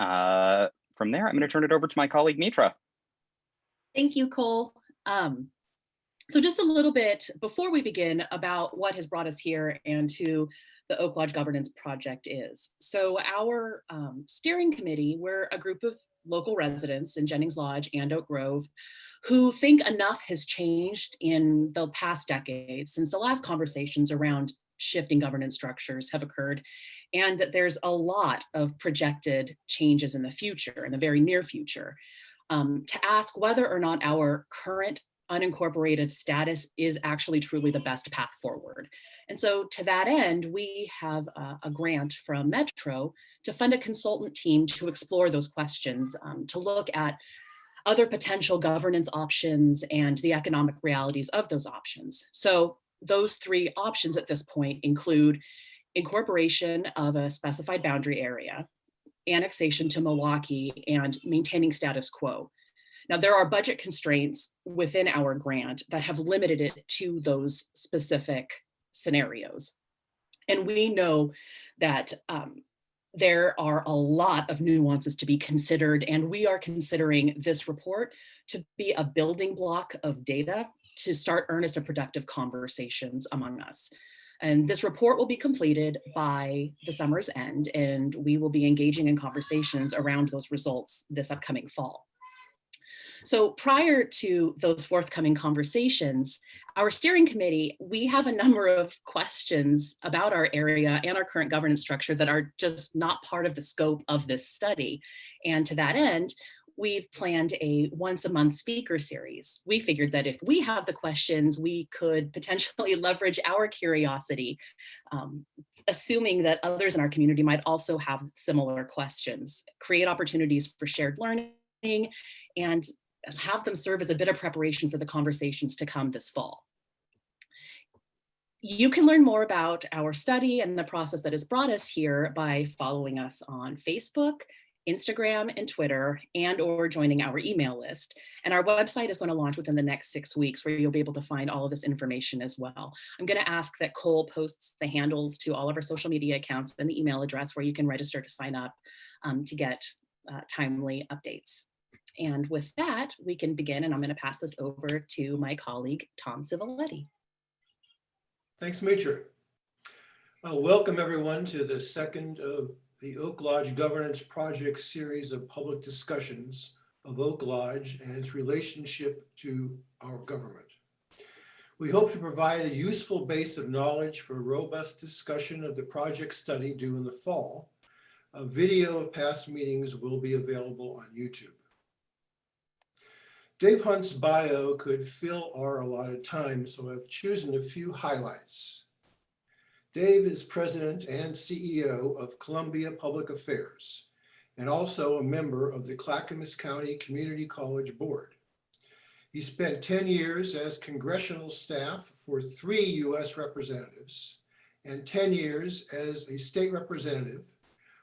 From there, I'm going to turn it over to my colleague, Mitra. Thank you, Cole. So just a little bit before we begin about what has brought us here and who the Oak Lodge Governance Project is. So our steering committee, we're a group of local residents in Jennings Lodge and Oak Grove who think enough has changed in the past decade since the last conversations around shifting governance structures have occurred, and that there's a lot of projected changes in the future, in the very near future, to ask whether or not our current unincorporated status is actually truly the best path forward. And so to that end, we have a grant from Metro to fund a consultant team to explore those questions, to look at other potential governance options and the economic realities of those options. So those three options at this point include incorporation of a specified boundary area, annexation to Milwaukee, and maintaining status quo. Now, there are budget constraints within our grant that have limited it to those specific scenarios. And we know that there are a lot of nuances to be considered, and we are considering this report to be a building block of data to start earnest and productive conversations among us. And this report will be completed by the summer's end, and we will be engaging in conversations around those results this upcoming fall. So prior to those forthcoming conversations, our steering committee, we have a number of questions about our area and our current governance structure that are just not part of the scope of this study. And to that end, we've planned a once-a-month speaker series. We figured that if we have the questions, we could potentially leverage our curiosity, assuming that others in our community might also have similar questions, create opportunities for shared learning, and have them serve as a bit of preparation for the conversations to come this fall. You can learn more about our study and the process that has brought us here by following us on Facebook, Instagram, and Twitter, and/or joining our email list. And our website is going to launch within the next 6 weeks, where you'll be able to find all of this information as well. I'm going to ask that Cole posts the handles to all of our social media accounts and the email address where you can register to sign up to get timely updates. And with that, we can begin, and I'm going to pass this over to my colleague, Tom Civiletti. Thanks, Mitra. Welcome everyone to the second of the Oak Lodge Governance Project series of public discussions of Oak Lodge and its relationship to our government. We hope to provide a useful base of knowledge for a robust discussion of the project study due in the fall. A video of past meetings will be available on YouTube. Dave Hunt's bio could fill our allotted time, so I've chosen a few highlights. Dave is president and CEO of Columbia Public Affairs, and also a member of the Clackamas County Community College Board. He spent 10 years as congressional staff for 3 U.S. representatives and 10 years as a state representative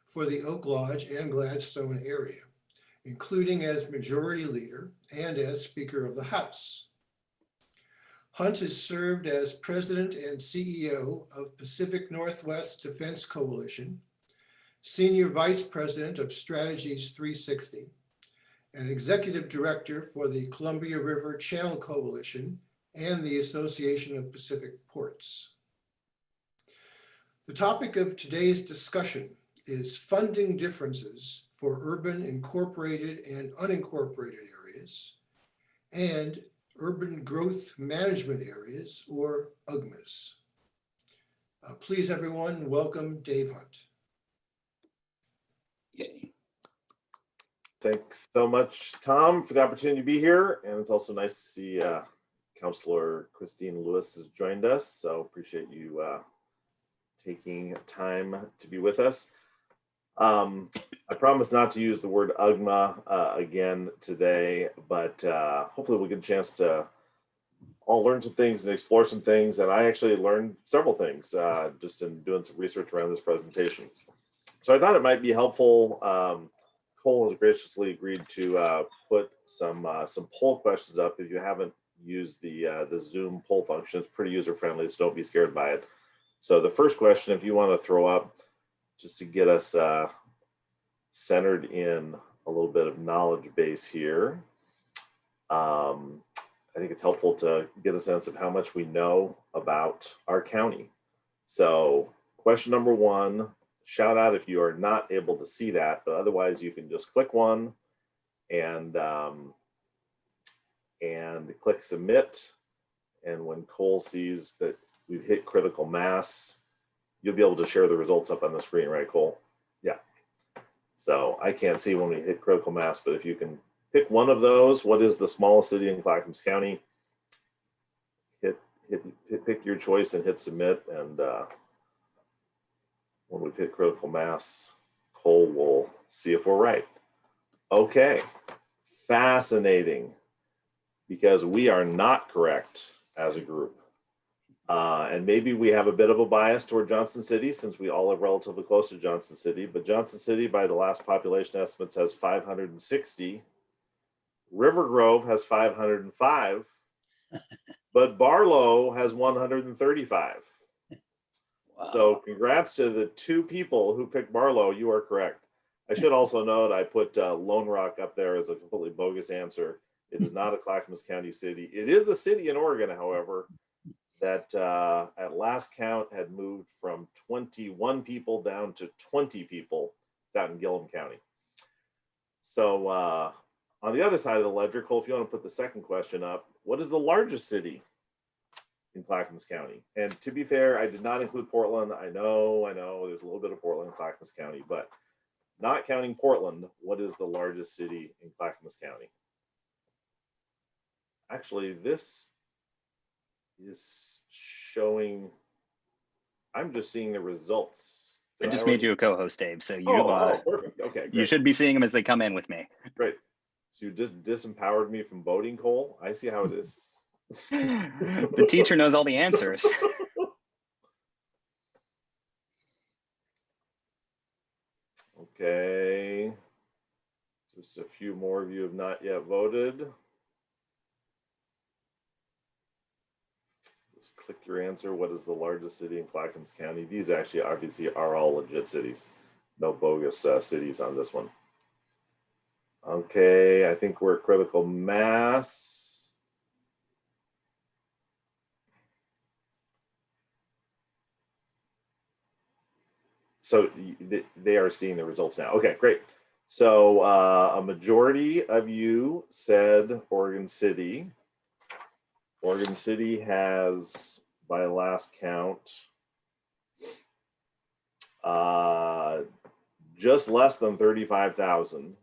for the Oak Lodge and Gladstone area, including as majority leader and as Speaker of the House. Hunt has served as president and CEO of Pacific Northwest Defense Coalition, senior vice president of Strategies 360, and executive director for the Columbia River Channel Coalition and the Association of Pacific Ports. The topic of today's discussion is funding differences for urban incorporated and unincorporated areas and urban growth management areas, or UGMAs. Please, everyone, welcome Dave Hunt. Yay. Thanks so much, Tom, for the opportunity to be here. And it's also nice to see Councilor Christine Lewis has joined us. So appreciate you taking time to be with us. I promise not to use the word UGMA again today, but hopefully we'll get a chance to all learn some things and explore some things. And I actually learned several things just in doing some research around this presentation. So I thought it might be helpful. Cole has graciously agreed to put some poll questions up. If you haven't used the Zoom poll function, it's pretty user-friendly, so don't be scared by it. So the first question, if you want to throw up, just to get us centered in a little bit of knowledge base here. I think it's helpful to get a sense of how much we know about our county. So question number one, shout out if you are not able to see that, but otherwise you can just click one and click submit. And when Cole sees that we've hit critical mass, you'll be able to share the results up on the screen, right, Cole? Yeah. So I can't see when we hit critical mass, but if you can pick one of those, what is the smallest city in Clackamas County? Pick your choice and hit submit. And when we hit critical mass, Cole will see if we're right. Okay, fascinating, because we are not correct as a group. And maybe we have a bit of a bias toward Johnson City since we all live relatively close to Johnson City, but Johnson City by the last population estimates has 560. River Grove has 505, but Barlow has 135. Wow. So congrats to the two people who picked Barlow. You are correct. I should also note I put Lone Rock up there as a completely bogus answer. It is not a Clackamas County city. It is a city in Oregon, however, that at last count had moved from 21 people down to 20 people out in Gillum County. So on the other side of the ledger, Cole, if you want to put the second question up, what is the largest city in Clackamas County? And to be fair, I did not include Portland. I know, there's a little bit of Portland in Clackamas County, but not counting Portland, what is the largest city in Clackamas County? Actually, this is showing, I'm just seeing the results. I just made you a co-host, Dave. So you, perfect. Okay, great. you should be seeing them as they come in with me. Great. So you just disempowered me from voting, Cole. I see how it is. The teacher knows all the answers. Okay. Just a few more of you have not yet voted. Just click your answer. What is the largest city in Clackamas County? These actually obviously are all legit cities. No bogus cities on this one. Okay, I think we're at critical mass. So they are seeing the results now. Okay, great. So a majority of you said Oregon City. Oregon City has, by last count, just less than 35,000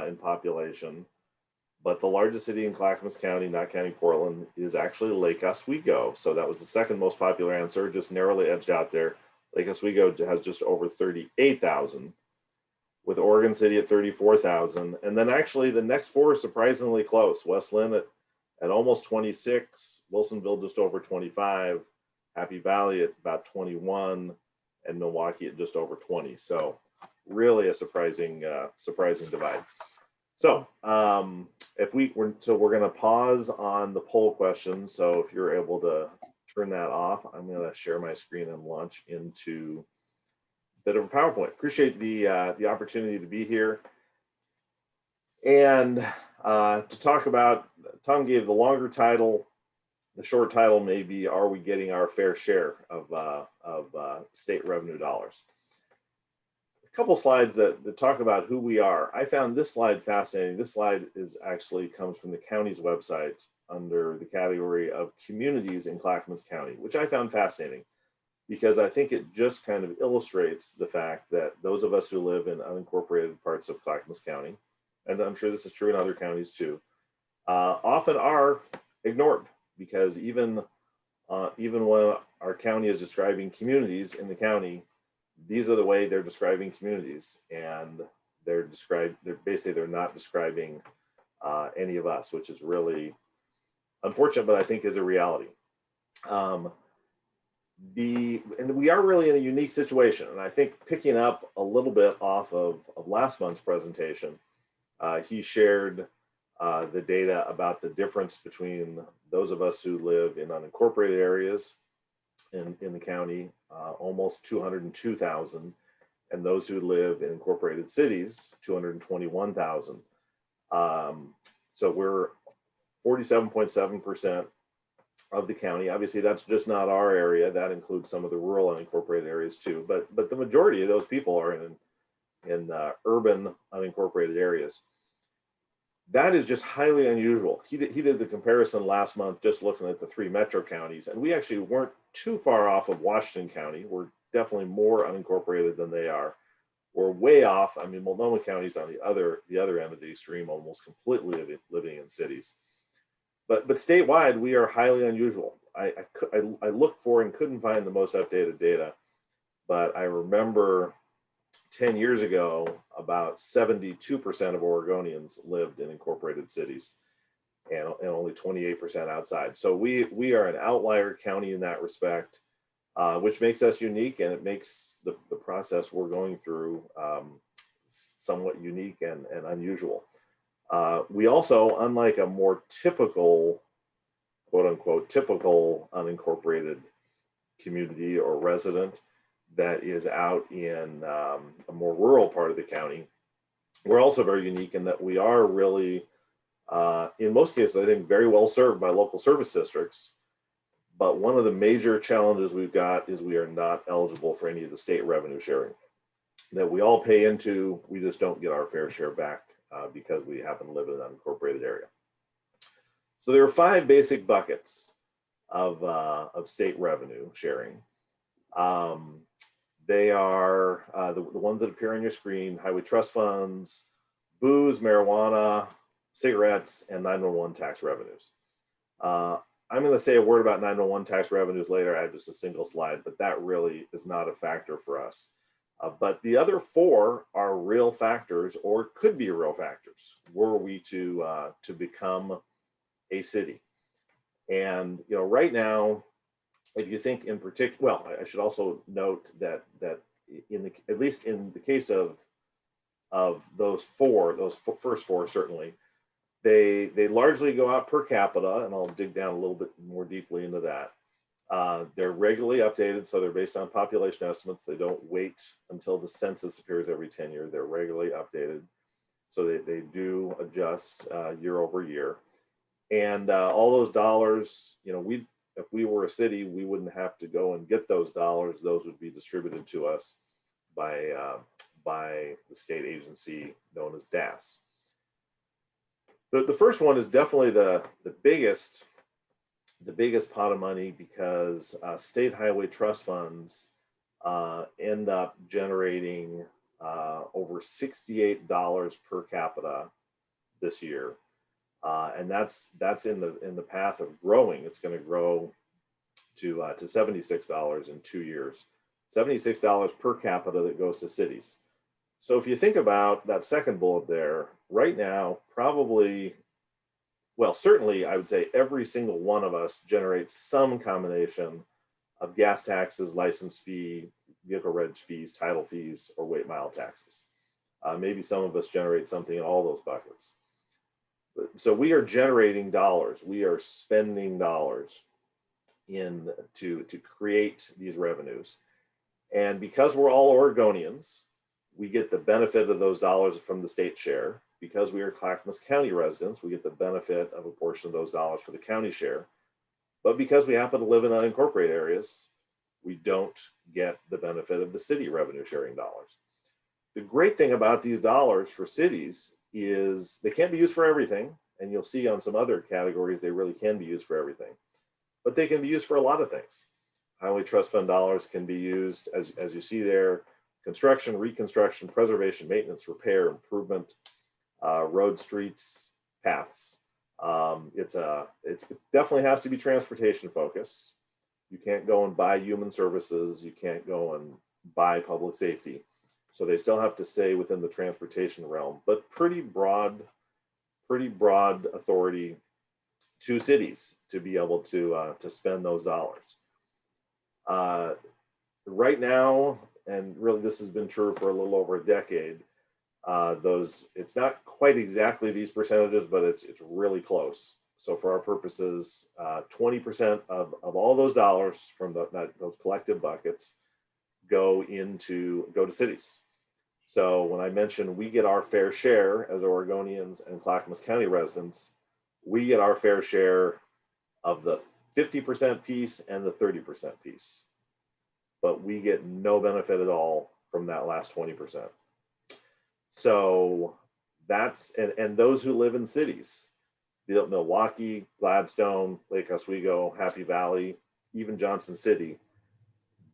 in population. But the largest city in Clackamas County, not counting Portland, is actually Lake Oswego. So that was the second most popular answer, just narrowly edged out there. Lake Oswego has just over 38,000, with Oregon City at 34,000. And then actually the next four are surprisingly close. West Lynn at almost 26, Wilsonville just over 25, Happy Valley at about 21, and Milwaukee at just over 20. So really a surprising divide. So we're going to pause on the poll question. So if you're able to turn that off, I'm going to share my screen and launch into a bit of a PowerPoint. Appreciate the opportunity to be here and to talk about. Tom gave the longer title. The short title may be, are we getting our fair share of state revenue dollars? A couple slides that talk about who we are. I found this slide fascinating. This slide comes from the county's website under the category of communities in Clackamas County, which I found fascinating because I think it just kind of illustrates the fact that those of us who live in unincorporated parts of Clackamas County, and I'm sure this is true in other counties too, often are ignored, because even when our county is describing communities in the county, these are the way they're describing communities, and they're not describing any of us, which is really unfortunate, but I think is a reality. And we are really in a unique situation, and I think picking up a little bit off of last month's presentation, he shared the data about the difference between those of us who live in unincorporated areas in the county, almost 202,000, and those who live in incorporated cities, 221,000. So we're 47.7% of the county. Obviously, that's just not our area. That includes some of the rural unincorporated areas too. But the majority of those people are in urban unincorporated areas. That is just highly unusual. He did the comparison last month, just looking at the 3 metro counties, and we actually weren't too far off of Washington County. We're definitely more unincorporated than they are. We're way off. I mean, Multnomah County's on the other end of the extreme, almost completely living in cities. But statewide, we are highly unusual. I looked for and couldn't find the most updated data, but I remember 10 years ago, about 72% of Oregonians lived in incorporated cities, and only 28% outside. So we are an outlier county in that respect, which makes us unique, and it makes the process we're going through somewhat unique and unusual. We also, unlike a more typical, quote unquote, typical unincorporated community or resident that is out in a more rural part of the county, we're also very unique in that we are really, in most cases, I think, very well served by local service districts. But one of the major challenges we've got is we are not eligible for any of the state revenue sharing that we all pay into. We just don't get our fair share back because we happen to live in an unincorporated area. So there are 5 basic buckets of state revenue sharing. They are the ones that appear on your screen: highway trust funds, booze, marijuana, cigarettes, and 911 tax revenues. I'm going to say a word about 911 tax revenues later. I have just a single slide, but that really is not a factor for us. But the other 4 are real factors, or could be real factors, were we to become a city. And right now, if you think in particular, well, I should also note that at least in the case of those first 4 certainly, they largely go out per capita, and I'll dig down a little bit more deeply into that. They're regularly updated, so they're based on population estimates. They don't wait until the census appears every 10 years. They're regularly updated, so they do adjust year over year. And all those dollars, if we were a city, we wouldn't have to go and get those dollars. Those would be distributed to us by the state agency known as DAS. The first one is definitely the biggest pot of money, because state highway trust funds end up generating over $68 per capita this year. And that's in the path of growing. It's going to grow to $76 in 2 years. $76 per capita that goes to cities. So if you think about that second bullet there, right now, probably, well, certainly I would say every single one of us generates some combination of gas taxes, license fee, vehicle reg fees, title fees, or weight mile taxes. Maybe some of us generate something in all those buckets. So we are generating dollars. We are spending dollars to create these revenues. And because we're all Oregonians, we get the benefit of those dollars from the state share. Because we are Clackamas County residents, we get the benefit of a portion of those dollars for the county share. But because we happen to live in unincorporated areas, we don't get the benefit of the city revenue sharing dollars. The great thing about these dollars for cities is they can't be used for everything. And you'll see on some other categories, they really can be used for everything. But they can be used for a lot of things. Highway trust fund dollars can be used, as you see there, construction, reconstruction, preservation, maintenance, repair, improvement, road, streets, paths. It definitely has to be transportation focused. You can't go and buy human services. You can't go and buy public safety. So they still have to stay within the transportation realm, but pretty broad authority to cities to be able to spend those dollars. Right now, and really this has been true for a little over a decade, it's not quite exactly these percentages, but it's really close. So for our purposes, 20% of all those dollars from those collective buckets go to cities. So when I mentioned we get our fair share as Oregonians and Clackamas County residents, we get our fair share of the 50% piece and the 30% piece, but we get no benefit at all from that last 20%. So that's, and those who live in cities, Milwaukee, Gladstone, Lake Oswego, Happy Valley, even Johnson City,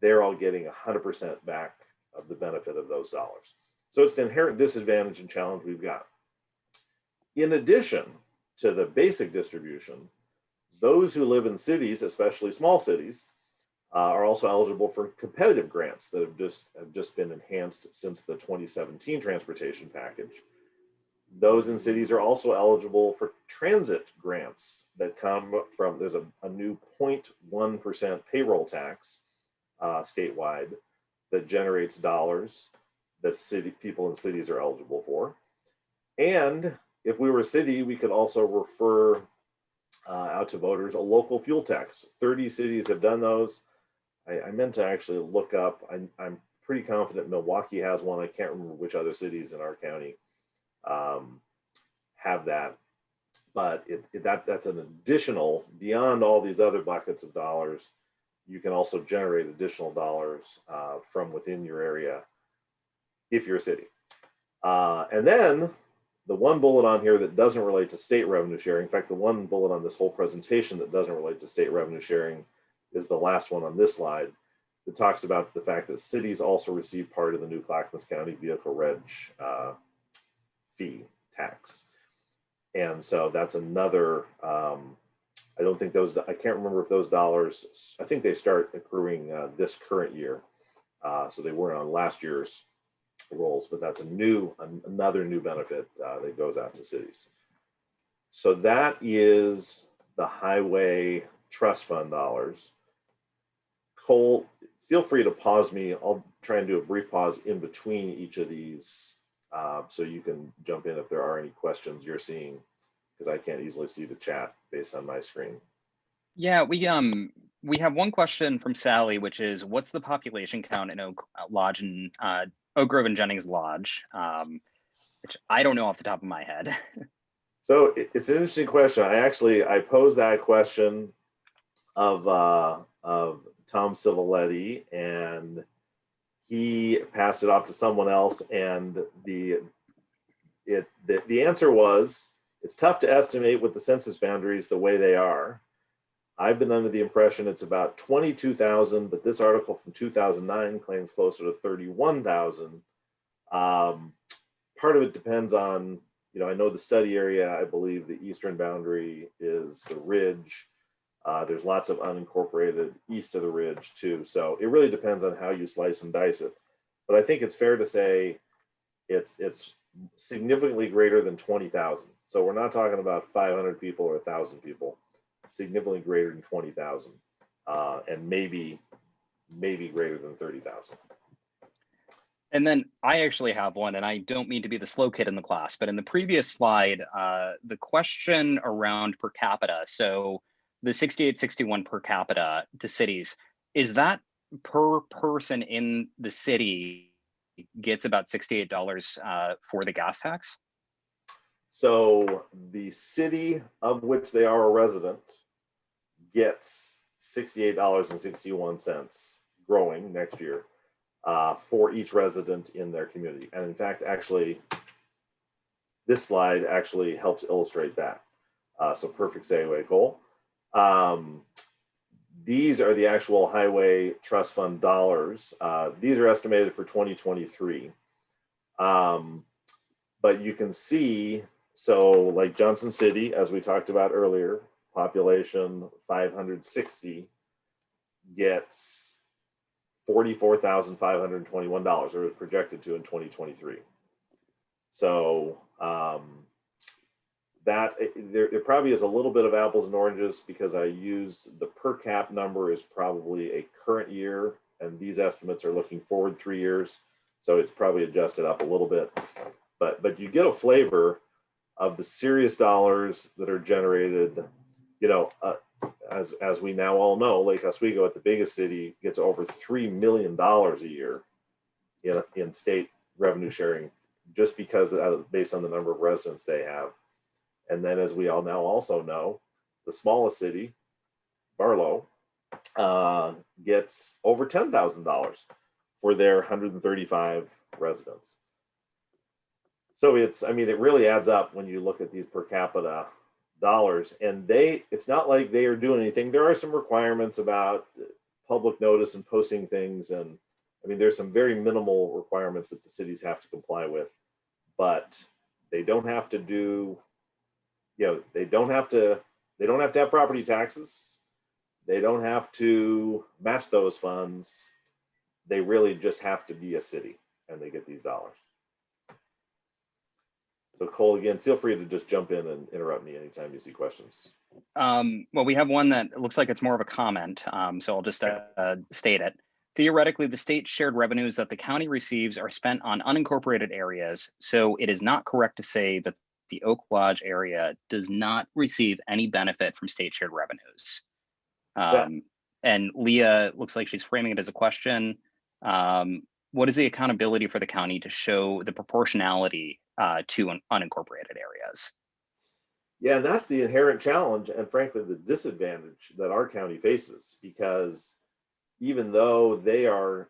they're all getting 100% back of the benefit of those dollars. So it's an inherent disadvantage and challenge we've got. In addition to the basic distribution, those who live in cities, especially small cities, are also eligible for competitive grants that have just been enhanced since the 2017 transportation package. Those in cities are also eligible for transit grants that come from, there's a new 0.1% payroll tax statewide that generates dollars that people in cities are eligible for. And if we were a city, we could also refer out to voters a local fuel tax. 30 cities have done those. I meant to actually look up, I'm pretty confident Milwaukee has one. I can't remember which other cities in our county have that, but that's an additional, beyond all these other buckets of dollars, you can also generate additional dollars from within your area if you're a city. And then the one bullet on here that doesn't relate to state revenue sharing, in fact, the one bullet on this whole presentation that doesn't relate to state revenue sharing is the last one on this slide that talks about the fact that cities also receive part of the new Clackamas County vehicle reg fee tax. And so that's another, I don't think those, I can't remember if those dollars, I think they start accruing this current year. So they weren't on last year's rolls, but that's another new benefit that goes out to cities. So that is the highway trust fund dollars. Cole, feel free to pause me. I'll try and do a brief pause in between each of these so you can jump in if there are any questions you're seeing, because I can't easily see the chat based on my screen. Yeah, we have one question from Sally, which is, what's the population count in Oak Grove and Jennings Lodge? Which I don't know off the top of my head. So it's an interesting question. I posed that question of Tom Civiletti, and he passed it off to someone else, and the answer was, it's tough to estimate with the census boundaries the way they are. I've been under the impression it's about 22,000, but this article from 2009 claims closer to 31,000. Part of it depends on, I know the study area, I believe the eastern boundary is the ridge. There's lots of unincorporated east of the ridge too. So it really depends on how you slice and dice it. But I think it's fair to say it's significantly greater than 20,000. So we're not talking about 500 people or 1,000 people, significantly greater than 20,000, and maybe greater than 30,000. And then I actually have one, and I don't mean to be the slow kid in the class, but in the previous slide, the question around per capita, so the 6861 per capita to cities, is that per person in the city gets about $68 for the gas tax? So the city of which they are a resident gets $68.61 growing next year for each resident in their community. And in fact, actually, this slide actually helps illustrate that. So perfect segue, Cole. These are the actual highway trust fund dollars. These are estimated for 2023. But you can see, so like Johnson City, as we talked about earlier, population 560 gets $44,521, or is projected to in 2023. So that there probably is a little bit of apples and oranges, because I used the per cap number is probably a current year, and these estimates are looking forward 3 years. So it's probably adjusted up a little bit, but you get a flavor of the serious dollars that are generated. as we now all know, Lake Oswego, at the biggest city, gets over $3 million a year in state revenue sharing, just because based on the number of residents they have. And then, as we all now also know, the smallest city, Barlow, gets over $10,000 for their 135 residents. So I mean, it really adds up when you look at these per capita dollars. And it's not like they are doing anything. There are some requirements about public notice and posting things. And I mean, there's some very minimal requirements that the cities have to comply with, but they don't have to do, they don't have to have property taxes. They don't have to match those funds. They really just have to be a city, and they get these dollars. So Cole, again, feel free to just jump in and interrupt me anytime you see questions. Well, we have one that looks like it's more of a comment, so I'll just state it. Theoretically, the state shared revenues that the county receives are spent on unincorporated areas, so it is not correct to say that the Oak Lodge area does not receive any benefit from state shared revenues. And Leah looks like she's framing it as a question. What is the accountability for the county to show the proportionality to unincorporated areas? Yeah, and that's the inherent challenge, and frankly, the disadvantage that our county faces, because even though they are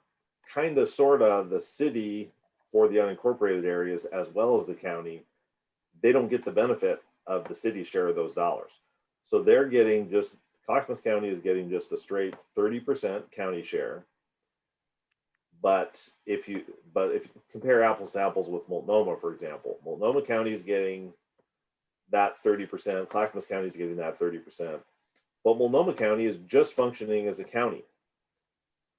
kind of sort of the city for the unincorporated areas as well as the county, they don't get the benefit of the city share of those dollars. So they're getting just, Clackamas County is getting just a straight 30% county share. But if you compare apples to apples with Multnomah, for example, Multnomah County is getting that 30%, Clackamas County is getting that 30%. But Multnomah County is just functioning as a county.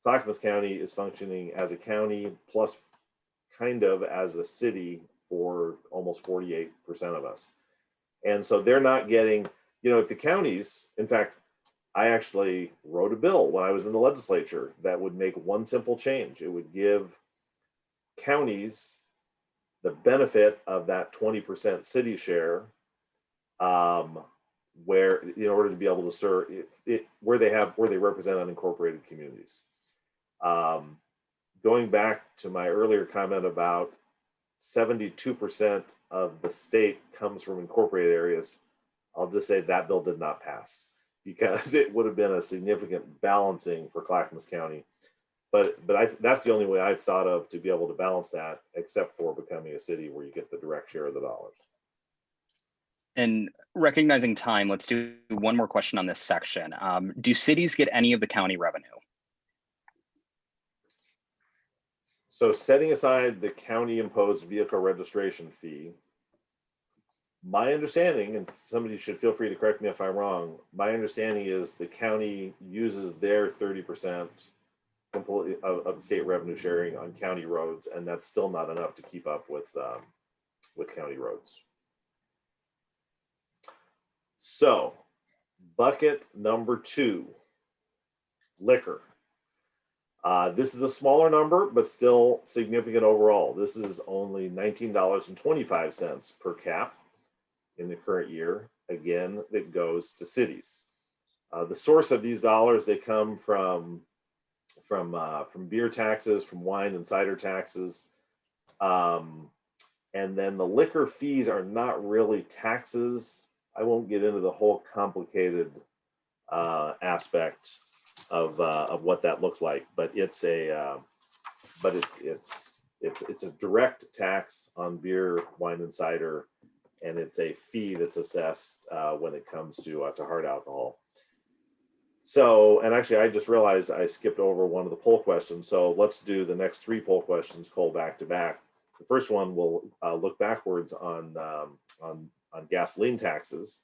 Clackamas County is functioning as a county plus kind of as a city for almost 48% of us. And so they're not getting, if the counties, in fact, I actually wrote a bill when I was in the legislature that would make one simple change. It would give counties the benefit of that 20% city share, where in order to be able to serve where they represent unincorporated communities. Going back to my earlier comment about 72% of the state comes from incorporated areas, I'll just say that bill did not pass, because it would have been a significant balancing for Clackamas County. But that's the only way I've thought of to be able to balance that, except for becoming a city where you get the direct share of the dollars. And recognizing time, let's do one more question on this section. Do cities get any of the county revenue? So setting aside the county imposed vehicle registration fee, my understanding, and somebody should feel free to correct me if I'm wrong, my understanding is the county uses their 30% completely of the state revenue sharing on county roads, and that's still not enough to keep up with county roads. So, bucket number 2, liquor. This is a smaller number, but still significant overall. This is only $19.25 per cap in the current year. Again, that goes to cities. The source of these dollars, they come from beer taxes, from wine and cider taxes. And then the liquor fees are not really taxes. I won't get into the whole complicated aspect of what that looks like, but it's a direct tax on beer, wine, and cider, and it's a fee that's assessed when it comes to hard alcohol. So, and actually, I just realized I skipped over one of the poll questions. So let's do the next 3 poll questions, Cole, back to back. The first one will look backwards on gasoline taxes.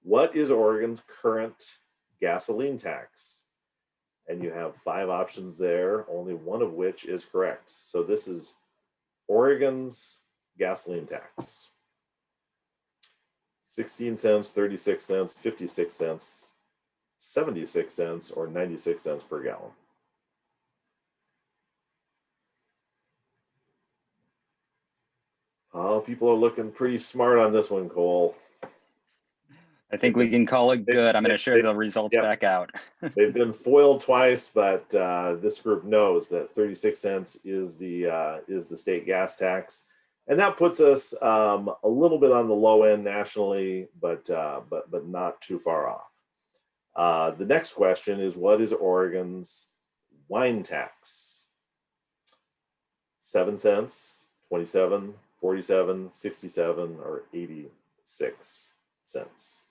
What is Oregon's current gasoline tax? And you have 5 options there, only one of which is correct. So this is Oregon's gasoline tax. 16 cents, 36 cents, 56 cents, 76 cents, or 96 cents per gallon. Oh, people are looking pretty smart on this one, Cole. I think we can call it good. I'm going to share the results Yep. back out. They've been foiled twice, but this group knows that 36 cents is the state gas tax, and that puts us a little bit on the low end nationally, but not too far off. The next question is, what is Oregon's wine tax? 7 cents, 27, 47, 67, or 86 cents.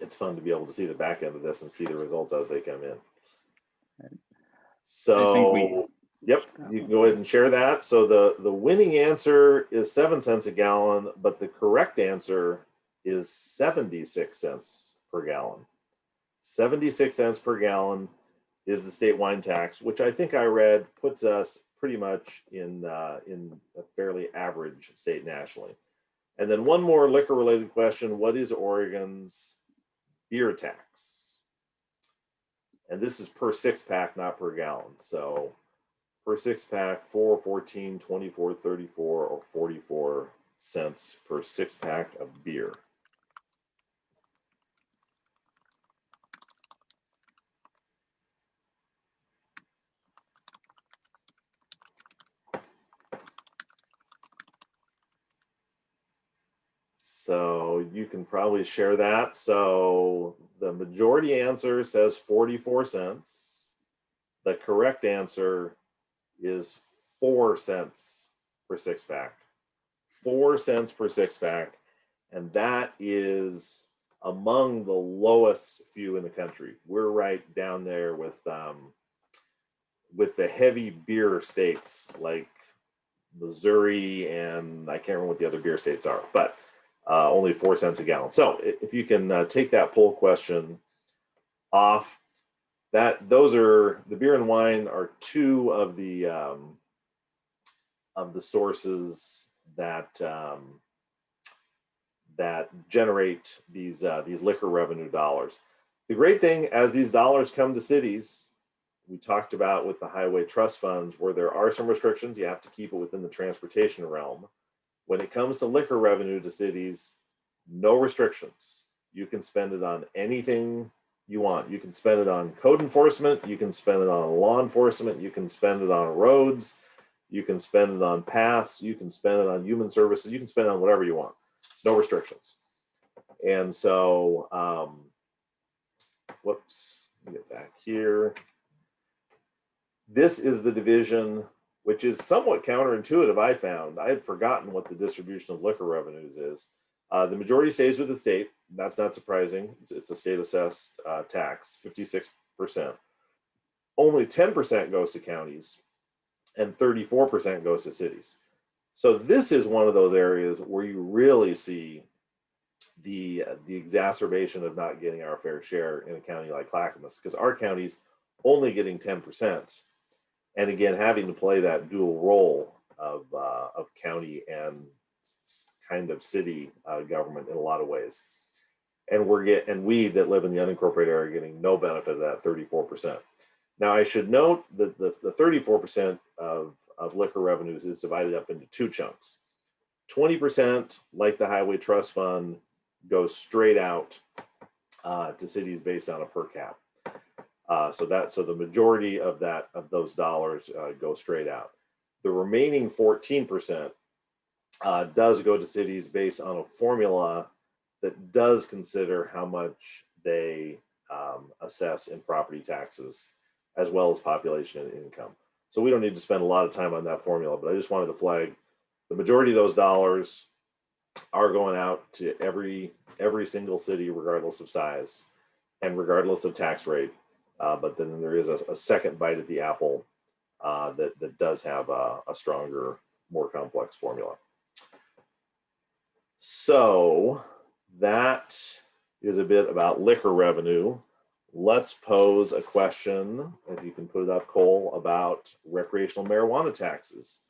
It's fun to be able to see the back end of this and see the results as they come in. So, yep, you can go ahead and share that. So the winning answer is 7 cents a gallon, but the correct answer is 76 cents per gallon. 76 cents per gallon is the state wine tax, which I think I read puts us pretty much in a fairly average state nationally. And then one more liquor related question: what is Oregon's beer tax? And this is per 6-pack, not per gallon. So per 6-pack, 4, 14, 24, 34, or 44 cents per 6-pack of beer. So you can probably share that. So the majority answer says 44 cents. The correct answer is 4 cents per 6-pack. 4 cents per 6-pack. And that is among the lowest few in the country. We're right down there with the heavy beer states like Missouri, and I can't remember what the other beer states are, but only 4 cents a gallon. So if you can take that poll question off, those are the beer and wine are two of the sources that generate these liquor revenue dollars. The great thing, as these dollars come to cities, we talked about with the highway trust funds, where there are some restrictions, you have to keep it within the transportation realm. When it comes to liquor revenue to cities, no restrictions. You can spend it on anything you want. You can spend it on code enforcement. You can spend it on law enforcement. You can spend it on roads. You can spend it on paths. You can spend it on human services. You can spend it on whatever you want. No restrictions. And so, whoops, let me get back here. This is the division, which is somewhat counterintuitive, I found. I had forgotten what the distribution of liquor revenues is. The majority stays with the state. That's not surprising. It's a state assessed tax, 56%. Only 10% goes to counties and 34% goes to cities. So this is one of those areas where you really see the exacerbation of not getting our fair share in a county like Clackamas, because our county's only getting 10%. And again, having to play that dual role of county and kind of city government in a lot of ways. And we that live in the unincorporated area are getting no benefit of that 34%. Now, I should note that the 34% of liquor revenues is divided up into two chunks. 20%, like the Highway Trust Fund, goes straight out to cities based on a per cap. So the majority of those dollars go straight out. The remaining 14% does go to cities based on a formula that does consider how much they assess in property taxes, as well as population and income. So we don't need to spend a lot of time on that formula, but I just wanted to flag the majority of those dollars are going out to every single city, regardless of size and regardless of tax rate. But then there is a second bite at the apple that does have a stronger, more complex formula. So that is a bit about liquor revenue. Let's pose a question, if you can put it up, Cole, about recreational marijuana taxes.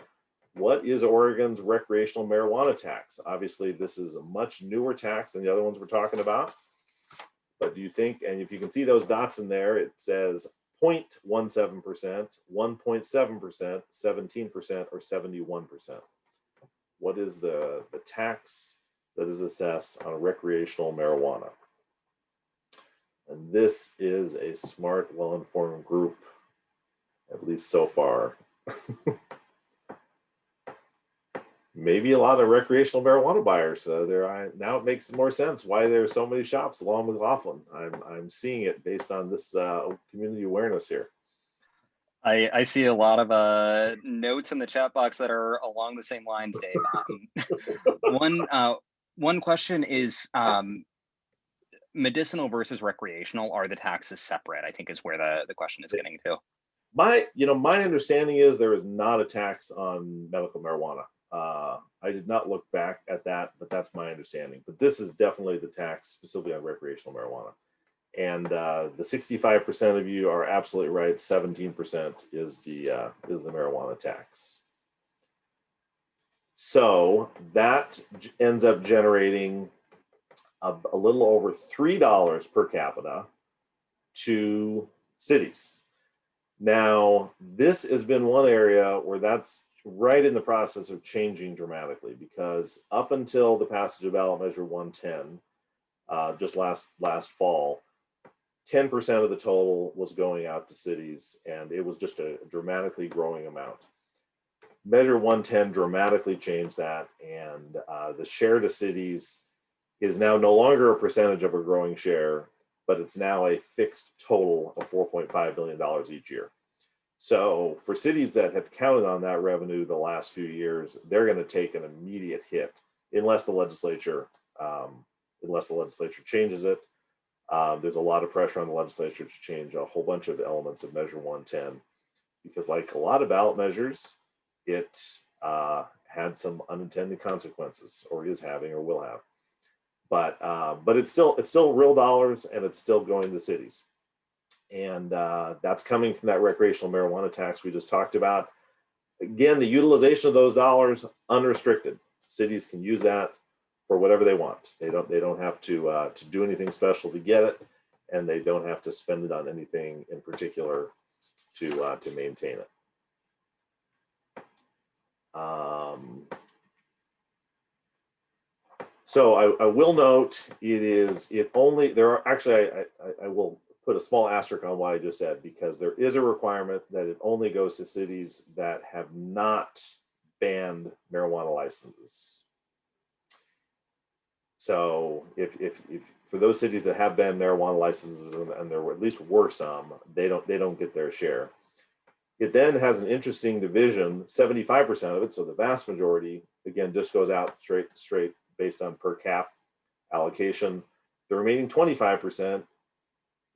What is Oregon's recreational marijuana tax? Obviously, this is a much newer tax than the other ones we're talking about. But do you think, and if you can see those dots in there, it says 0.17%, 1.7%, 17%, or 71%. What is the tax that is assessed on recreational marijuana? And this is a smart, well-informed group, at least so far. Maybe a lot of recreational marijuana buyers. Now it makes more sense why there are so many shops along McLaughlin. I'm seeing it based on this community awareness here. I see a lot of notes in the chat box that are along the same lines, Dave. One question is medicinal versus recreational. Are the taxes separate? I think is where the question is getting to. My understanding is there is not a tax on medical marijuana. I did not look back at that, but that's my understanding. But this is definitely the tax specifically on recreational marijuana. And the 65% of you are absolutely right. 17% is the marijuana tax. So that ends up generating a little over $3 per capita to cities. Now, this has been one area where that's right in the process of changing dramatically, because up until the passage of ballot measure 110, just last fall, 10% of the total was going out to cities, and it was just a dramatically growing amount. Measure 110 dramatically changed that, and the share to cities is now no longer a percentage of a growing share, but it's now a fixed total of $4.5 billion each year. So for cities that have counted on that revenue the last few years, they're going to take an immediate hit unless the legislature changes it. There's a lot of pressure on the legislature to change a whole bunch of elements of Measure 110, because like a lot of ballot measures, it had some unintended consequences, or is having, or will have. But it's still real dollars, and it's still going to cities. And that's coming from that recreational marijuana tax we just talked about. Again, the utilization of those dollars, unrestricted. Cities can use that for whatever they want. They don't have to do anything special to get it, and they don't have to spend it on anything in particular to maintain it. So I will note I will put a small asterisk on what I just said, because there is a requirement that it only goes to cities that have not banned marijuana licenses. So if for those cities that have banned marijuana licenses, and there at least were some, they don't get their share. It then has an interesting division. 75% of it, so the vast majority, again, just goes out straight based on per cap allocation. The remaining 25%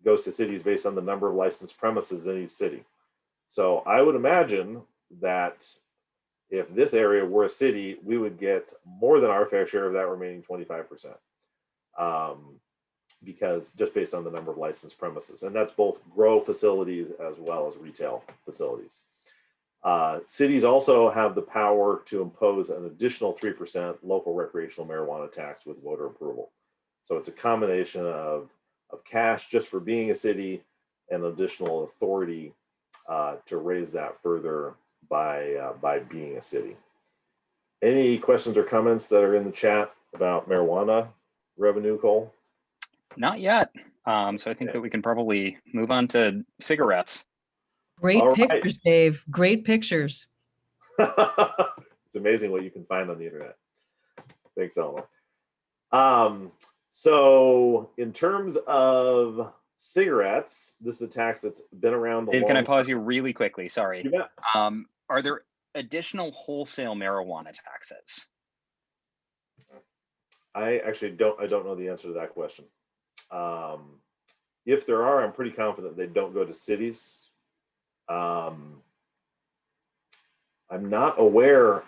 goes to cities based on the number of licensed premises in each city. So I would imagine that if this area were a city, we would get more than our fair share of that remaining 25%, because just based on the number of licensed premises, and that's both grow facilities as well as retail facilities. Cities also have the power to impose an additional 3% local recreational marijuana tax with voter approval. So it's a combination of cash just for being a city and additional authority to raise that further by being a city. Any questions or comments that are in the chat about marijuana revenue, Cole? Not yet. So I think that we can probably move on to cigarettes. Great pictures, Dave. Great pictures. It's amazing what you can find on the internet. Thanks, Eleanor. So in terms of cigarettes, this is a tax that's been around a Dave, long can I pause you really quickly? Sorry. Yeah. Are there additional wholesale marijuana taxes? I don't know the answer to that question. If there are, I'm pretty confident they don't go to cities. I'm not aware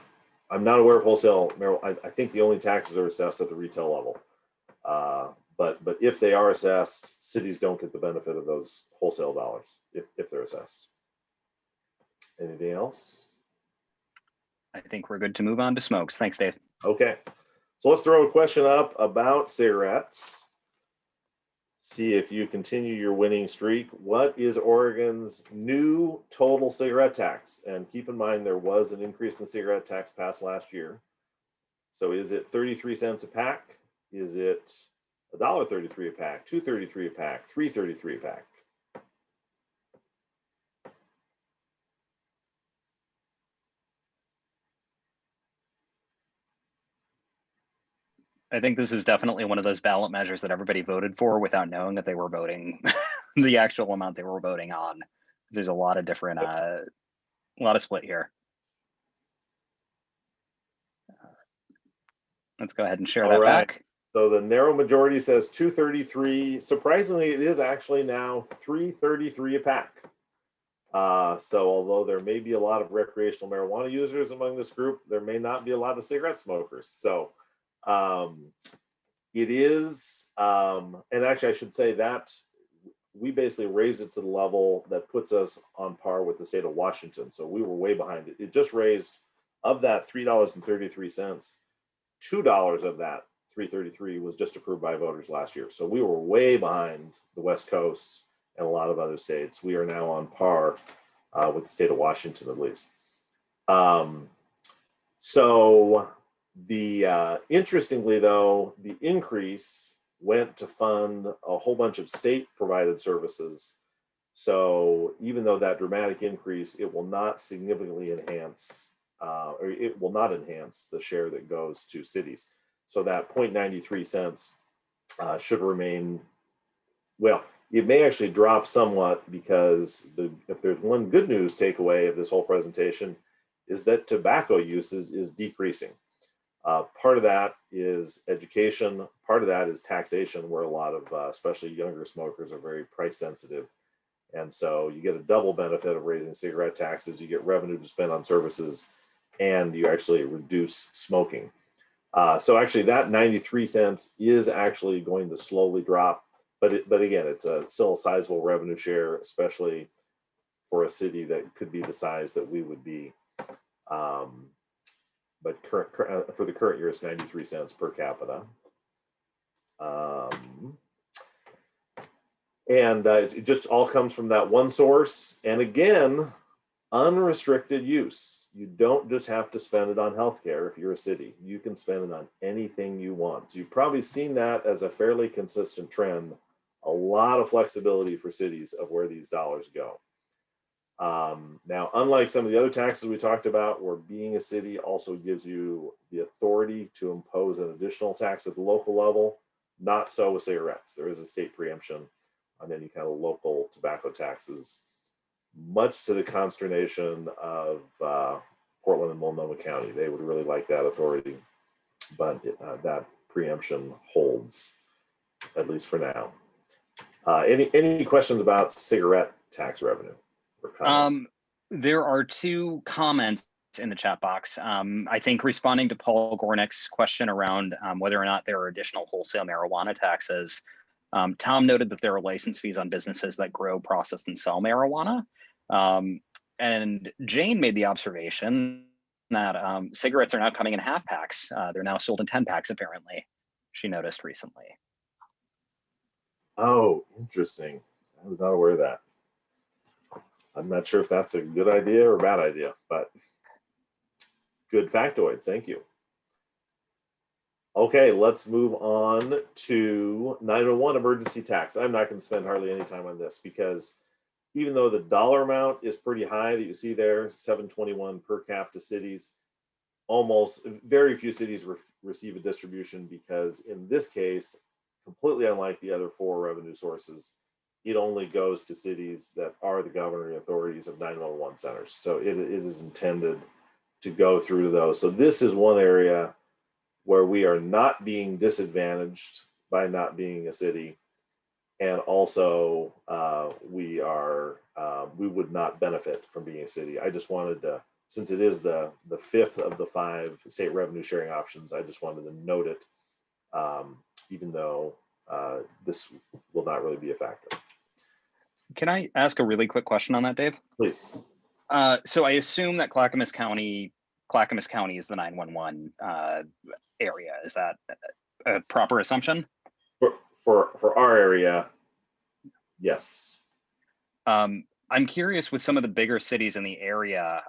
of wholesale marijuana. I think the only taxes are assessed at the retail level. But if they are assessed, cities don't get the benefit of those wholesale dollars if they're assessed. Anything else? I think we're good to move on to smokes. Thanks, Dave. Okay. So let's throw a question up about cigarettes. see if you continue your winning streak. What is Oregon's new total cigarette tax? And keep in mind, there was an increase in the cigarette tax passed last year. So is it 33 cents a pack? Is it $1.33 a pack, $2.33 a pack, $3.33 a pack? I think this is definitely one of those ballot measures that everybody voted for without knowing that they were voting the actual amount they were voting on. There's a lot of different, a lot of split here. Let's go ahead and share that back. So the narrow majority says 233. Surprisingly, it is actually now 333 a pack. So although there may be a lot of recreational marijuana users among this group, there may not be a lot of cigarette smokers. So it is, and actually I should say that we basically raised it to the level that puts us on par with the state of Washington. So we were way behind it. It just raised, of that $3.33, $2 of that 333 was just approved by voters last year. So we were way behind the West Coast and a lot of other states. We are now on par with the state of Washington, at least. So the interestingly though, the increase went to fund a whole bunch of state provided services. So even though that dramatic increase, it will not significantly enhance, or it will not enhance the share that goes to cities. So that 0.93 cents should remain, well, it may actually drop somewhat because if there's one good news takeaway of this whole presentation is that tobacco use is decreasing. Part of that is education. Part of that is taxation, where a lot of, especially younger smokers, are very price sensitive. And so you get a double benefit of raising cigarette taxes. You get revenue to spend on services, and you actually reduce smoking. So actually that 93 cents is actually going to slowly drop. But again, it's still a sizable revenue share, especially for a city that could be the size that we would be. But for the current year, it's 93 cents per capita. And it just all comes from that one source. And again, unrestricted use. You don't just have to spend it on healthcare if you're a city. You can spend it on anything you want. So you've probably seen that as a fairly consistent trend. A lot of flexibility for cities of where these dollars go. Now, unlike some of the other taxes we talked about, where being a city also gives you the authority to impose an additional tax at the local level, not so with cigarettes. There is a state preemption on any kind of local tobacco taxes, much to the consternation of Portland and Multnomah County. They would really like that authority, but that preemption holds, at least for now. Any questions about cigarette tax revenue? There are two comments in the chat box. I think responding to Paul Gornick's question around whether or not there are additional wholesale marijuana taxes, Tom noted that there are license fees on businesses that grow, process, and sell marijuana. And Jane made the observation that cigarettes are now coming in half packs. They're now sold in 10 packs, apparently, she noticed recently. Oh, interesting. I was not aware of that. I'm not sure if that's a good idea or a bad idea, but good factoids. Thank you. Okay, let's move on to 901 emergency tax. I'm not going to spend hardly any time on this because even though the dollar amount is pretty high that you see there, $721 per cap to cities, almost very few cities receive a distribution because in this case, completely unlike the other four revenue sources, it only goes to cities that are the governing authorities of 911 centers. So it is intended to go through those. So this is one area where we are not being disadvantaged by not being a city. And also we would not benefit from being a city. I just wanted to, since it is the fifth of the 5 state revenue sharing options, I just wanted to note it, even though this will not really be a factor. Can I ask a really quick question on that, Dave? Please. So I assume that Clackamas County is the 911 area. Is that a proper assumption? For our area, Yes. I'm curious with some of the bigger cities in the area,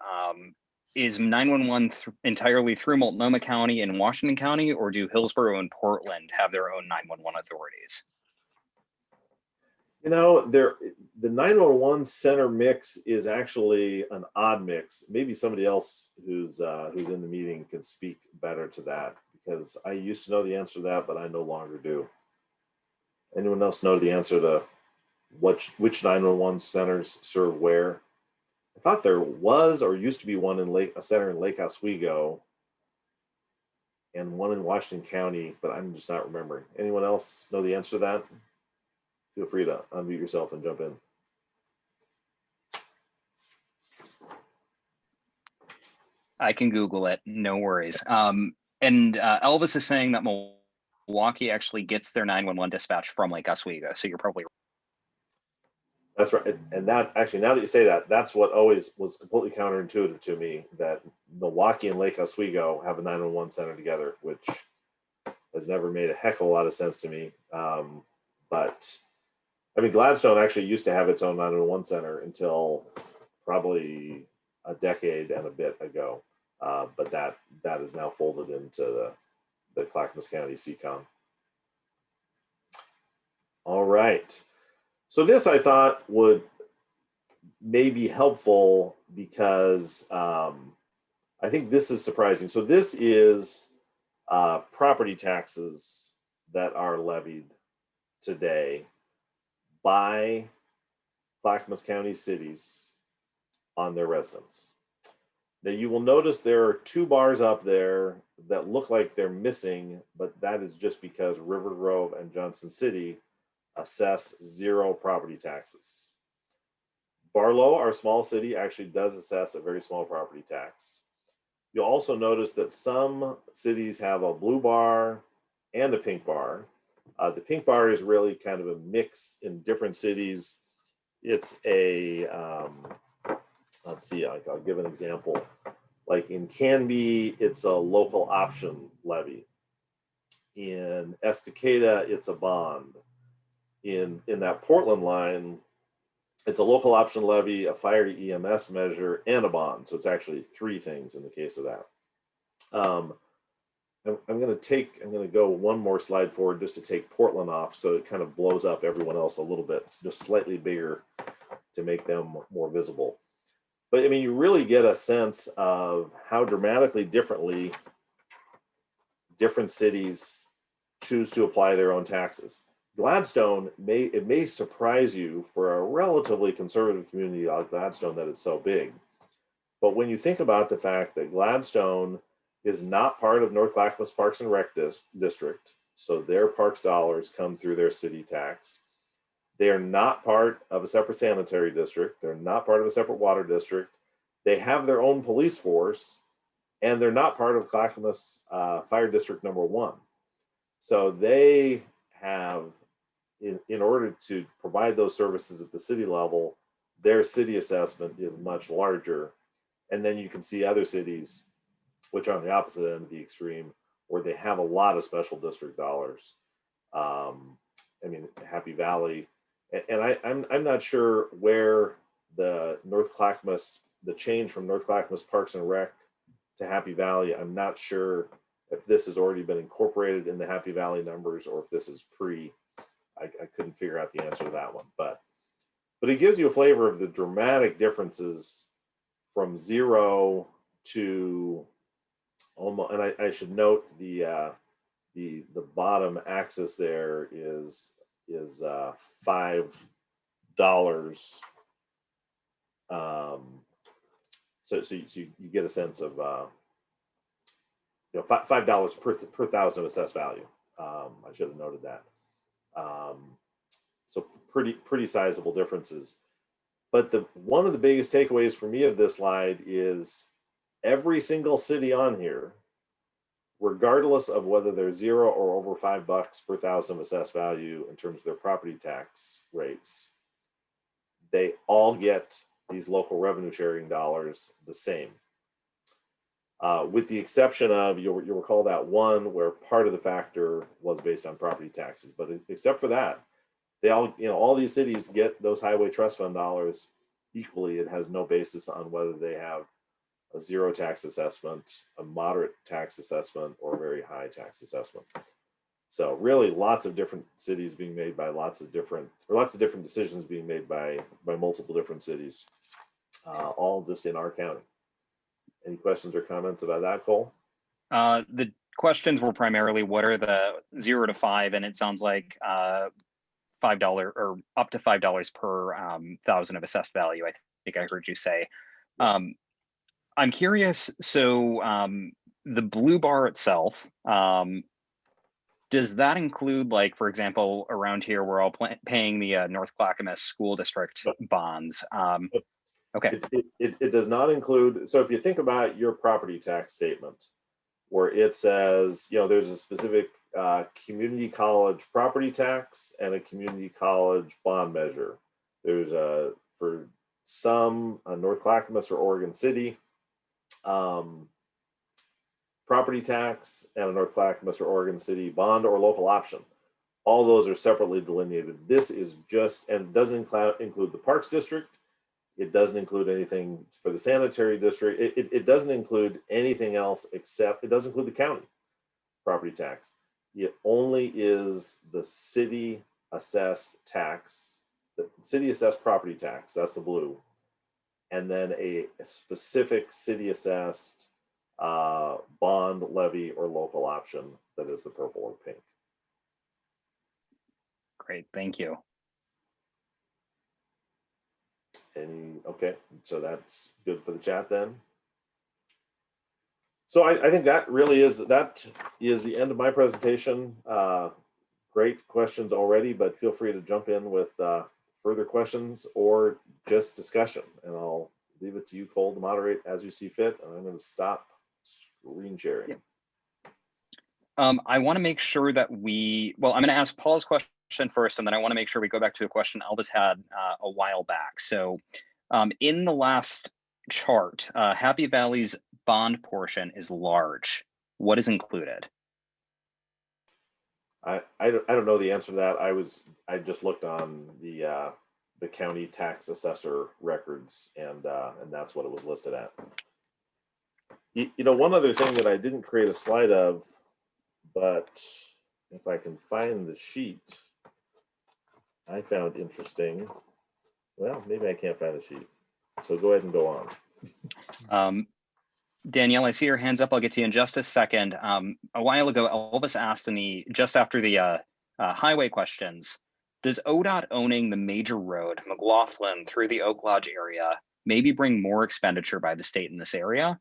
is 911 entirely through Multnomah County and Washington County, or do Hillsborough and Portland have their own 911 authorities? You know, the 911 center mix is actually an odd mix. Maybe somebody else who's in the meeting can speak better to that, because I used to know the answer to that, but I no longer do. Anyone else know the answer to which 911 centers serve where? I thought there was or used to be one in a center in Lake Oswego and one in Washington County, but I'm just not remembering. Anyone else know the answer to that? Feel free to unmute yourself and jump in. I can Google it, no worries. And Elvis is saying that Milwaukee actually gets their 911 dispatch from Lake Oswego, so you're probably right. That's right. And that actually, now that you say that, that's what always was completely counterintuitive to me, that Milwaukee and Lake Oswego have a 911 center together, which has never made a heck of a lot of sense to me. But I mean, Gladstone actually used to have its own 911 center until probably a decade and a bit ago. But that is now folded into the Clackamas County CCOM. All right. So this I thought would may be helpful because I think this is surprising. So this is property taxes that are levied today by Clackamas County cities on their residents. Now you will notice there are two bars up there that look like they're missing, but that is just because River Grove and Johnson City assess 0 property taxes. Barlow, our small city, actually does assess a very small property tax. You'll also notice that some cities have a blue bar and a pink bar. The pink bar is really kind of a mix in different cities. It's a, let's see, I'll give an example. Like in Canby, it's a local option levy. In Estacada, it's a bond. In that Portland line, it's a local option levy, a fire EMS measure, and a bond. So it's actually 3 things in the case of that. I'm going to go one more slide forward just to take Portland off, so it kind of blows up everyone else a little bit, just slightly bigger to make them more visible. But I mean, you really get a sense of how dramatically differently different cities choose to apply their own taxes. Gladstone may surprise you for a relatively conservative community like Gladstone that it's so big. But when you think about the fact that Gladstone is not part of North Clackamas Parks and Rec District, so their parks dollars come through their city tax. They are not part of a separate sanitary district. They're not part of a separate water district. They have their own police force, and they're not part of Clackamas Fire District number 1. So they have, in order to provide those services at the city level, their city assessment is much larger. And then you can see other cities, which are on the opposite end of the extreme, where they have a lot of special district dollars. I mean, Happy Valley, and I'm not sure where the change from North Clackamas Parks and Rec to Happy Valley, I'm not sure if this has already been incorporated in the Happy Valley numbers or if this is pre. I couldn't figure out the answer to that one, but it gives you a flavor of the dramatic differences from 0 to almost. And I should note the bottom axis there is $5. So you get a sense of $5 per thousand assessed value. I should have noted that. So pretty sizable differences. But one of the biggest takeaways for me of this slide is every single city on here, regardless of whether they're 0 or over $5 per thousand assessed value in terms of their property tax rates, they all get these local revenue sharing dollars the same. With the exception of, you'll recall that one where part of the factor was based on property taxes, but except for that, they all, all these cities get those highway trust fund dollars equally. It has no basis on whether they have a zero tax assessment, a moderate tax assessment, or a very high tax assessment. So really lots of different cities being made by lots of different decisions being made by multiple different cities, all just in our county. Any questions or comments about that, Cole? The questions were primarily what are the 0 to 5, and it sounds like $5 or up to $5 per thousand of assessed value. I think I heard you say. Yes. I'm curious. So the blue bar itself, does that include, like, for example, around here we're all paying the North Clackamas School District bonds? Okay. It does not include. So if you think about your property tax statement, where it says, there's a specific community college property tax and a community college bond measure. There's for some North Clackamas or Oregon City property tax and a North Clackamas or Oregon City bond or local option. All those are separately delineated. This is just, and doesn't include the Parks District. It doesn't include anything for the sanitary district. It doesn't include anything else except, it doesn't include the county property tax. It only is the city assessed tax, the city assessed property tax, that's the blue. And then a specific city assessed bond, levy, or local option that is the purple or pink. Great, thank you. Okay, so that's good for the chat then. So I think that really is the end of my presentation. Great questions already, but feel free to jump in with further questions or just discussion, and I'll leave it to you, Cole, to moderate as you see fit. And I'm going to stop screen sharing. I want to make sure that I'm going to ask Paul's question first, and then I want to make sure we go back to a question Elvis had a while back. So in the last chart, Happy Valley's bond portion is large. What is included? I don't know the answer to that. I just looked on the county tax assessor records, and that's what it was listed at. One other thing that I didn't create a slide of, but if I can find the sheet I found interesting. Well, maybe I can't find the sheet. So go ahead and go on. Danielle, I see your hands up. I'll get to you in just a second. A while ago, Elvis asked just after the highway questions, does ODOT owning the major road, McLaughlin, through the Oak Lodge area, maybe bring more expenditure by the state in this area?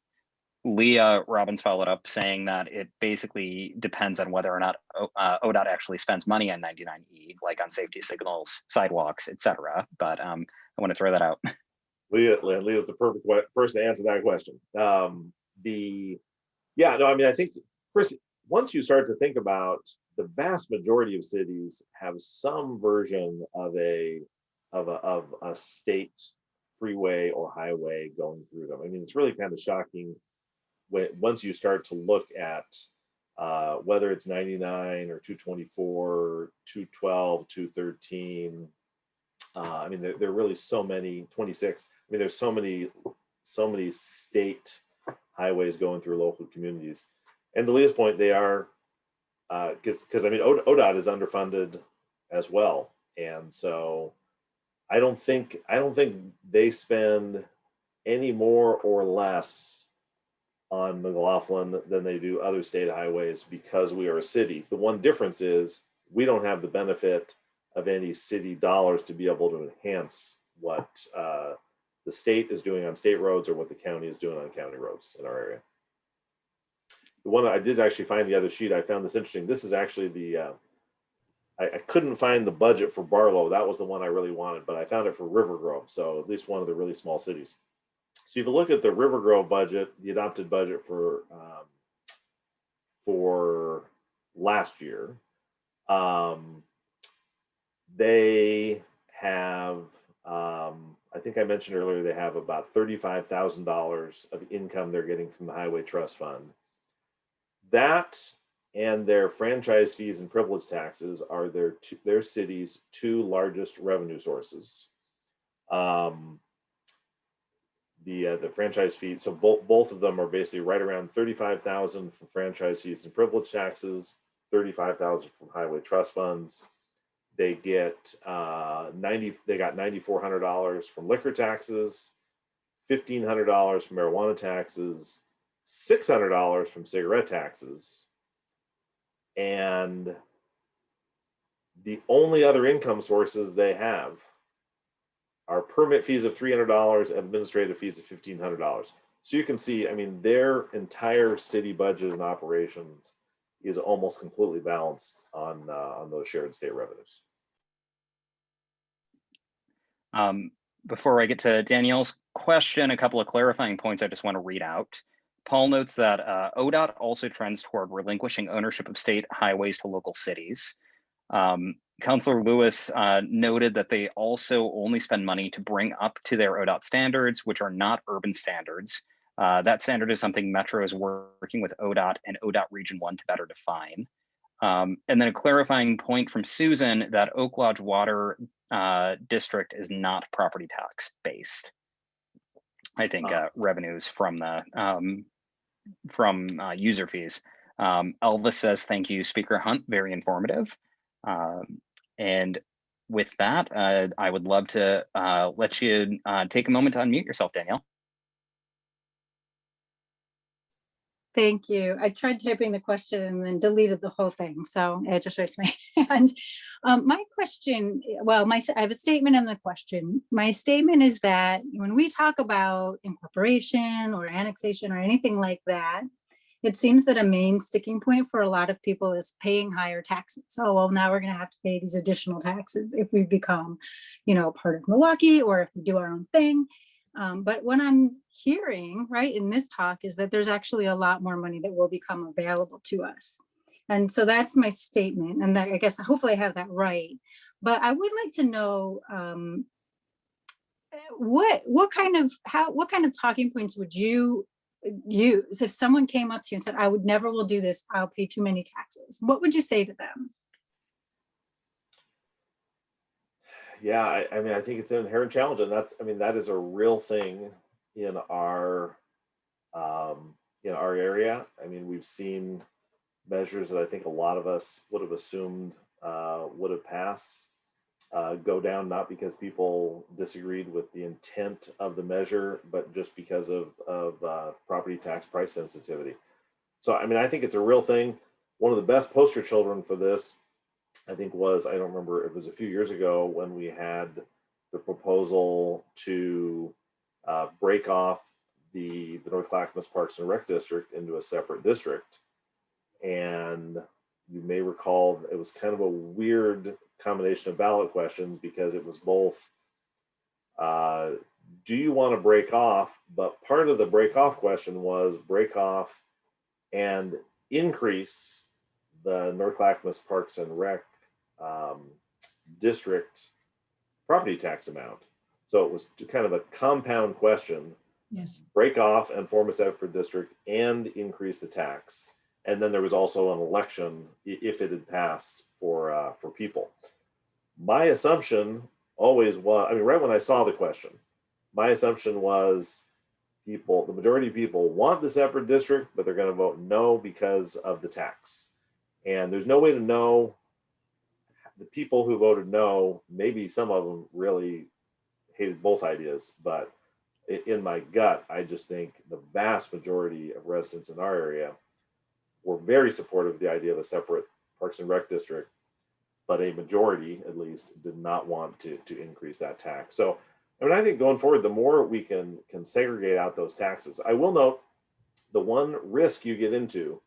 Leah Robbins followed up saying that it basically depends on whether or not ODOT actually spends money on 99E, like on safety signals, sidewalks, etc. But I want to throw that out. Leah's the perfect person to answer that question. I think, Chris, once you start to think about, the vast majority of cities have some version of a state freeway or highway going through them. I mean, it's really kind of shocking once you start to look at whether it's 99 or 224, 212, 213. I mean, there are really so many, 26. I mean, there's so many state highways going through local communities. And to Leah's point, they are, because I mean, ODOT is underfunded as well. And so I don't think they spend any more or less on McLaughlin than they do other state highways because we are a city. The one difference is we don't have the benefit of any city dollars to be able to enhance what the state is doing on state roads or what the county is doing on county roads in our area. The one I did actually find the other sheet, I found this interesting. This is actually I couldn't find the budget for Barlow. That was the one I really wanted, but I found it for River Grove. So at least one of the really small cities. So if you look at the River Grove budget, the adopted budget for last year, they have, I think I mentioned earlier, they have about $35,000 of income they're getting from the Highway Trust Fund. That and their franchise fees and privilege taxes are their city's two largest revenue sources. The franchise fees, so both of them are basically right around 35,000 from franchise fees and privilege taxes, 35,000 from highway trust funds. They get they got $9,400 from liquor taxes, $1,500 from marijuana taxes, $600 from cigarette taxes, and the only other income sources they have are permit fees of $300, administrative fees of $1,500. So you can see, I mean, their entire city budget and operations is almost completely balanced on those shared state revenues. Before I get to Danielle's question, a couple of clarifying points I just want to read out. Paul notes that ODOT also trends toward relinquishing ownership of state highways to local cities. Councilor Lewis noted that they also only spend money to bring up to their ODOT standards, which are not urban standards. That standard is something Metro is working with ODOT and ODOT Region 1 to better define. And then a clarifying point from Susan that Oak Lodge Water District is not property tax based. I think revenues from the user fees. Elvis says, thank you, Speaker Hunt, very informative. And with that, I would love to let you take a moment to unmute yourself, Danielle. Thank you. I tried typing the question and then deleted the whole thing. So it just raised my hand. My question, well, I have a statement and the question. My statement is that when we talk about incorporation or annexation or anything like that, it seems that a main sticking point for a lot of people is paying higher taxes. Oh, well, now we're going to have to pay these additional taxes if we become, part of Milwaukee or if we do our own thing. But what I'm hearing, right, in this talk is that there's actually a lot more money that will become available to us. And so that's my statement. And that, I guess, hopefully I have that right. But I would like to know what kind of talking points would you use if someone came up to you and said, I would never will do this, I'll pay too many taxes? What would you say to them? Yeah, I mean, I think it's an inherent challenge, and that is a real thing in our area. I mean, we've seen measures that I think a lot of us would have assumed would have passed go down, not because people disagreed with the intent of the measure, but just because of property tax price sensitivity. So, I mean, I think it's a real thing. One of the best poster children for this, I think, was, I don't remember, it was a few years ago when we had the proposal to break off the North Clackamas Parks and Rec District into a separate district. And you may recall it was kind of a weird combination of ballot questions because it was both, do you want to break off? But part of the break off question was break off and increase the North Clackamas Parks and Rec district property tax amount. So it was kind of a compound question. Yes. Break off and form a separate district and increase the tax. And then there was also an election if it had passed for people. My assumption always was, I mean, right when I saw the question, my assumption was the majority of people want the separate district, but they're going to vote no because of the tax. And there's no way to know. The people who voted no, maybe some of them really hated both ideas, but in my gut, I just think the vast majority of residents in our area were very supportive of the idea of a separate Parks and Rec district, but a majority, at least, did not want to increase that tax. So, I mean, I think going forward, the more we can segregate out those taxes. I will note the one risk you get into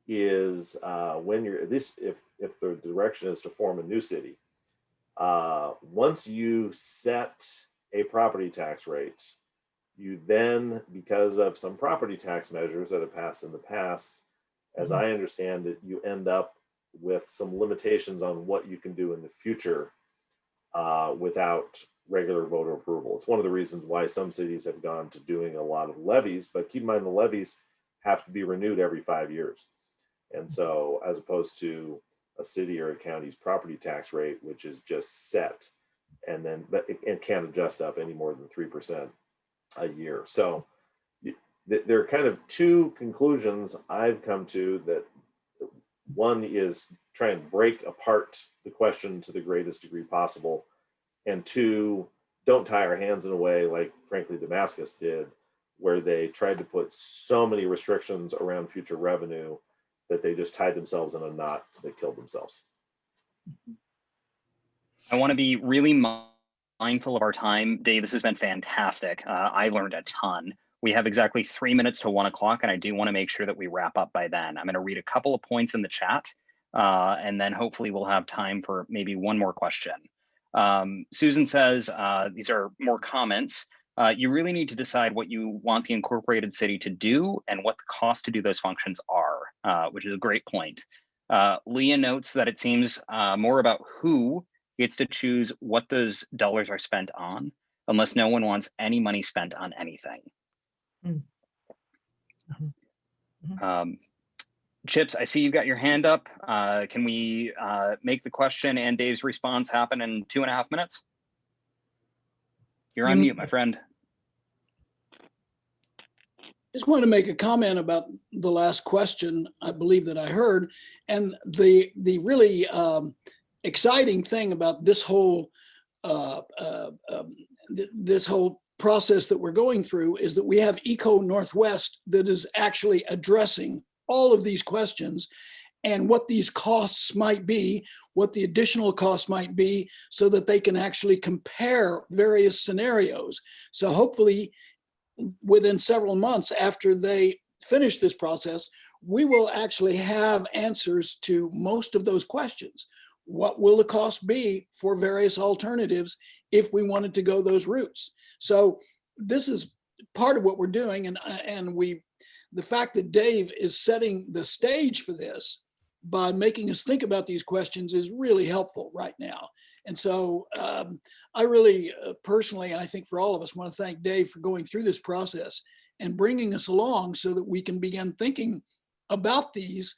is when you're, at least if the direction is to form a new city, once you set a property tax rate, you then, because of some property tax measures that have passed in the past, as I understand it, you end up with some limitations on what you can do in the future without regular voter approval. It's one of the reasons why some cities have gone to doing a lot of levies, but keep in mind the levies have to be renewed every 5 years. And so as opposed to a city or a county's property tax rate, which is just set, and then but it can't adjust up any more than 3% a year. So there are kind of two conclusions I've come to. That one is try and break apart the question to the greatest degree possible, and two, don't tie our hands in a way like frankly Damascus did, where they tried to put so many restrictions around future revenue that they just tied themselves in a knot so they killed themselves. I want to be really mindful of our time. Dave, this has been fantastic. I learned a ton. We have exactly 3 minutes to 1 o'clock, and I do want to make sure that we wrap up by then. I'm going to read a couple of points in the chat, and then hopefully we'll have time for maybe one more question. Susan says, these are more comments. You really need to decide what you want the incorporated city to do and what the cost to do those functions are, which is a great point. Leah notes that it seems more about who gets to choose what those dollars are spent on, unless no one wants any money spent on anything. Chips, I see you've got your hand up. Can we make the question and Dave's response happen in 2.5 minutes? You're on mute, my friend. Just wanted to make a comment about the last question, I believe that I heard, and the really exciting thing about this whole this whole process that we're going through is that we have Eco Northwest that is actually addressing all of these questions and what these costs might be, what the additional costs might be, so that they can actually compare various scenarios. So hopefully within several months after they finish this process, we will actually have answers to most of those questions. What will the cost be for various alternatives if we wanted to go those routes? So this is part of what we're doing, and the fact that Dave is setting the stage for this by making us think about these questions is really helpful right now. And so I really personally, I think for all of us, want to thank Dave for going through this process and bringing us along so that we can begin thinking about these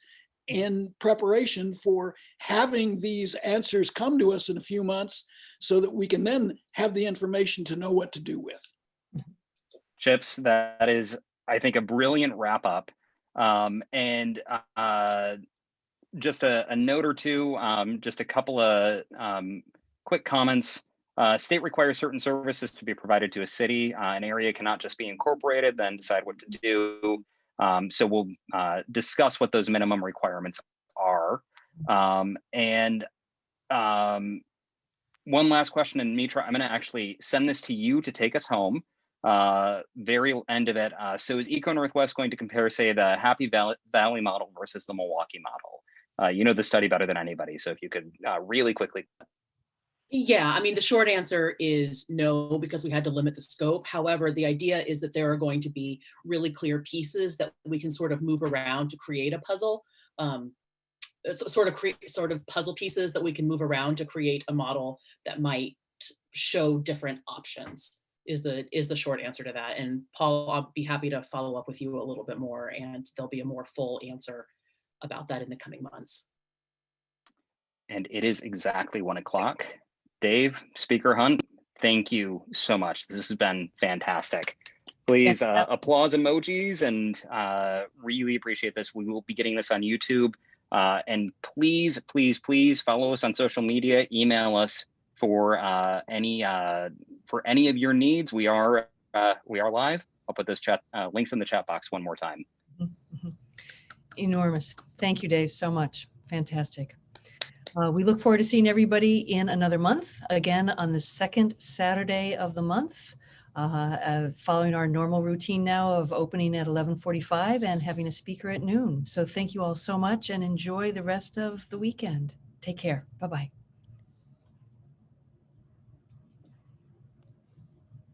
in preparation for having these answers come to us in a few months so that we can then have the information to know what to do with. Chips, that is, I think, a brilliant wrap up. And just a note or two, just a couple of quick comments. State requires certain services to be provided to a city. An area cannot just be incorporated, then decide what to do. So we'll discuss what those minimum requirements are. One last question, and Mitra, I'm going to actually send this to you to take us home. Very end of it. So is Eco Northwest going to compare, say, the Happy Valley model versus the Milwaukee model? You know the study better than anybody, so if you could really quickly. Yeah, I mean, the short answer is no, because we had to limit the scope. However, the idea is that there are going to be really clear pieces that we can sort of move around to create a puzzle, sort of puzzle pieces that we can move around to create a model that might show different options, is the short answer to that. And Paul, I'll be happy to follow up with you a little bit more, and there'll be a more full answer about that in the coming months. And it is exactly 1 o'clock. Dave, Speaker Hunt, thank you so much. This has been fantastic. Please applause emojis, and really appreciate this. We will be getting this on YouTube. And please, please, please follow us on social media. Email us for any of your needs. We are live. I'll put those chat links in the chat box one more time. Enormous. Thank you, Dave, so much. Fantastic. We look forward to seeing everybody in another month, again on the second Saturday of the month, following our normal routine now of opening at 11:45 and having a speaker at noon. So thank you all so much, and enjoy the rest of the weekend. Take care. Bye-bye.